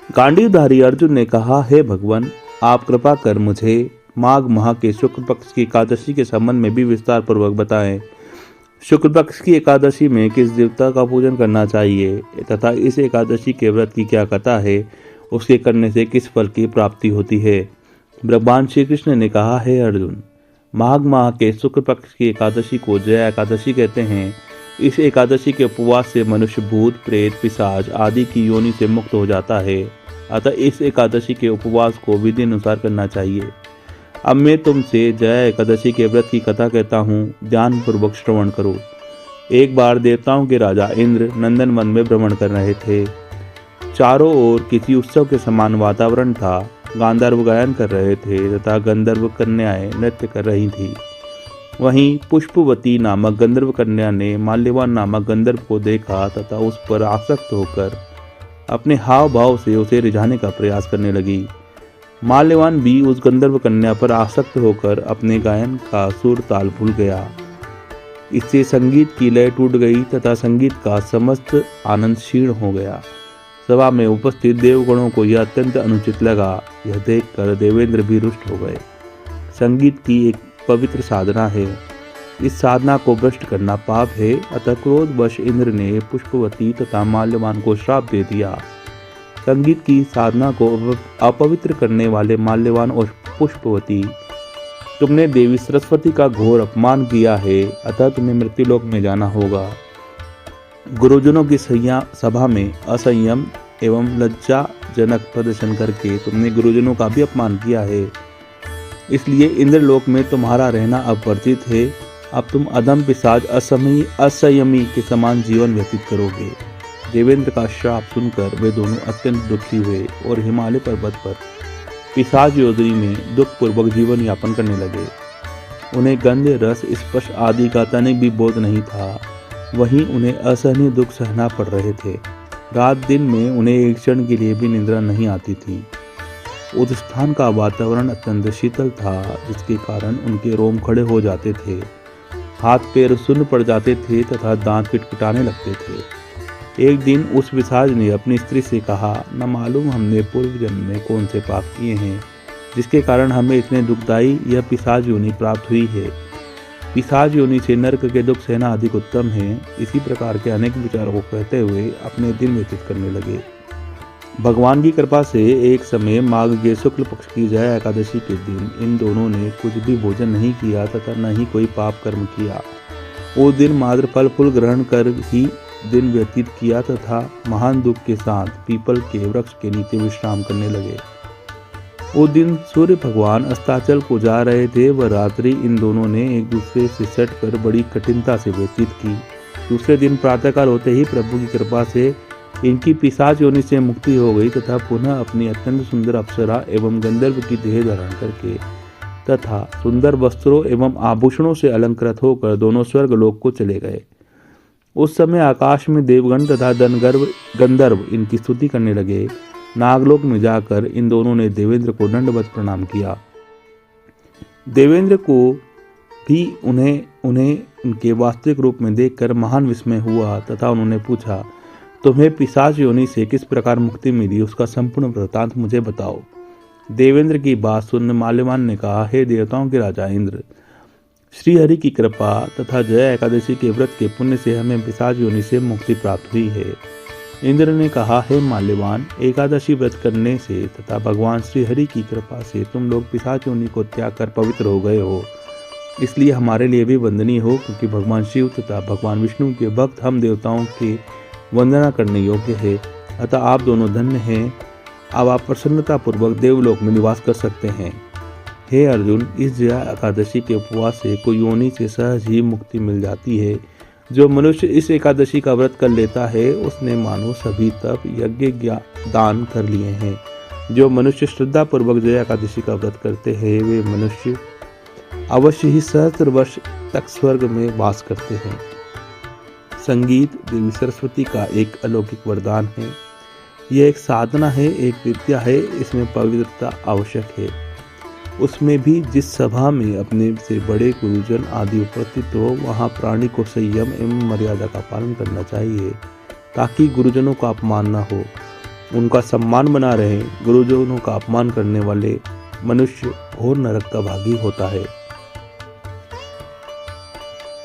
गांडीवधारी अर्जुन ने कहा, हे भगवान, आप कृपा कर मुझे माघ माह के शुक्ल पक्ष की एकादशी के संबंध में भी विस्तार पूर्वक बताएं। शुक्ल पक्ष की एकादशी में किस देवता का पूजन करना चाहिए तथा इस एकादशी के व्रत की क्या कथा है, उसके करने से किस फल की प्राप्ति होती है। भगवान श्री कृष्ण ने कहा, हे अर्जुन, माघ माह के शुक्ल पक्ष की एकादशी को जया एकादशी कहते हैं। इस एकादशी के उपवास से मनुष्य भूत प्रेत पिशाच आदि की योनि से मुक्त हो जाता है। अतः इस एकादशी के उपवास को विधि अनुसार करना चाहिए। अब मैं तुमसे जया एकादशी के व्रत की कथा कहता हूँ, ध्यान पूर्वक श्रवण करो। एक बार देवताओं के राजा इंद्र नंदन वन में भ्रमण कर रहे थे। चारों ओर किसी उत्सव के समान वातावरण था। गांधर्व गायन कर रहे थे तथा गंधर्व कन्याएं नृत्य कर रही थी। वहीं पुष्पवती नामक गंधर्व कन्या ने माल्यवान नामक गंधर्व को देखा तथा उस पर आसक्त होकर अपने हाव भाव से उसे रिझाने का प्रयास करने लगी। माल्यवान भी उस गंधर्व कन्या पर आसक्त होकर अपने गायन का सुर ताल भूल गया। इससे संगीत की लय टूट गई तथा संगीत का समस्त आनंद क्षीण हो गया। सभा में उपस्थित देवगणों को यह अत्यंत अनुचित लगा। यह देखकर देवेंद्र भी रुष्ट हो गए। संगीत की एक पवित्र साधना है, इस साधना को भ्रष्ट करना पाप है। अतः क्रोधवश इंद्र ने पुष्पवती तथा माल्यवान को श्राप दे दिया। संगीत की साधना को अपवित्र करने वाले माल्यवान और पुष्पवती, तुमने देवी सरस्वती का घोर अपमान किया है, अतः तुम्हें मृत्युलोक में जाना होगा। गुरुजनों की सभा में असंयम एवं लज्जाजनक प्रदर्शन करके तुमने गुरुजनों का भी अपमान किया है, इसलिए इंद्रलोक में तुम्हारा रहना अब वर्जित है। अब तुम अधम पिशाच असंयमी के समान जीवन व्यतीत करोगे। देवेंद्र का श्राप सुनकर वे दोनों अत्यंत दुखी हुए और हिमालय पर्वत पर पिशाच योजनी में दुखपूर्वक जीवन यापन करने लगे। उन्हें गंध रस स्पर्श आदि का तनिक भी बोध नहीं था। वहीं उन्हें असहनीय दुख सहना पड़ रहे थे। रात दिन में उन्हें एक क्षण के लिए भी निद्रा नहीं आती थी। उस स्थान का वातावरण अत्यंत शीतल था, जिसके कारण उनके रोम खड़े हो जाते थे, हाथ पैर सुन्न पड़ जाते थे तथा दांत किटकिटाने लगते थे। एक दिन उस पिशाच ने अपनी स्त्री से कहा, न मालूम हमने पूर्व जन्म में कौन से पाप किए हैं, जिसके कारण हमें इतने दुखदायी यह पिशाच योनि प्राप्त हुई है। पिशाच योनि से नरक के दुख सहना अधिक उत्तम है। इसी प्रकार के अनेक विचारों को कहते हुए अपने दिन व्यतीत करने लगे। भगवान की कृपा से एक समय माघ के शुक्ल पक्ष की जया एकादशी के दिन इन दोनों ने कुछ भी भोजन नहीं किया तथा न ही कोई पाप कर्म किया। वो दिन मात्र फल फूल ग्रहण कर ही दिन व्यतीत किया तथा महान दुख के साथ पीपल के वृक्ष के नीचे विश्राम करने लगे। वो दिन सूर्य भगवान अस्ताचल को जा रहे थे। वह रात्रि इन दोनों ने एक दूसरे से सटकर बड़ी कठिनता से व्यतीत की। दूसरे दिन प्रातःकाल होते ही प्रभु की कृपा से इनकी पिशाच योनि से मुक्ति हो गई तथा पुनः अपनी अत्यंत सुंदर अप्सरा एवं गंधर्व की देह धारण करके तथा सुंदर वस्त्रों एवं आभूषणों से अलंकृत होकर दोनों स्वर्ग लोक को चले गए। उस समय आकाश में देवगण तथा गंधर्व इनकी स्तुति करने लगे। नागलोक में जाकर इन दोनों ने देवेंद्र को दंडवत प्रणाम किया। देवेंद्र को भी उन्हें उनके वास्तविक रूप में देखकर महान विस्मय हुआ तथा उन्होंने पूछा, तुम्हें पिशाच योनि से किस प्रकार मुक्ति मिली, उसका संपूर्ण वृत्तांत मुझे बताओ। देवेंद्र की बात सुन माल्यवान ने कहा, हे देवताओं के राजा इंद्र, श्री हरि की कृपा तथा जया एकादशी के व्रत के पुण्य से हमें पिशाच योनि से मुक्ति प्राप्त हुई है। इंद्र ने कहा, हे माल्यवान, एकादशी व्रत करने से तथा भगवान श्री हरि की कृपा से तुम लोग पिशाच योनि को त्याग कर पवित्र हो गए हो, इसलिए हमारे लिए भी वंदनीय हो, क्योंकि भगवान शिव तथा भगवान विष्णु के भक्त हम देवताओं के वंदना करने योग्य है। अतः आप दोनों धन्य हैं। अब आप प्रसन्नता पूर्वक देवलोक में निवास कर सकते हैं। हे अर्जुन, इस जया एकादशी के उपवास से कोई योनि से सहज ही मुक्ति मिल जाती है। जो मनुष्य इस एकादशी का व्रत कर लेता है, उसने मानो सभी तप यज्ञ दान कर लिए हैं। जो मनुष्य श्रद्धा पूर्वक जया एकादशी का व्रत करते हैं, वे मनुष्य अवश्य ही सहस्त्र वर्ष तक स्वर्ग में वास करते हैं। संगीत देवी सरस्वती का एक अलौकिक वरदान है। यह एक साधना है, एक विद्या है। इसमें पवित्रता आवश्यक है। उसमें भी जिस सभा में अपने से बड़े गुरुजन आदि उपस्थित हो, वहाँ प्राणी को संयम एवं मर्यादा का पालन करना चाहिए, ताकि गुरुजनों का अपमान न हो। उनका सम्मान बना रहे। गुरुजनों का अपमान करने वाले मनुष्य घोर नरक का भागी होता है।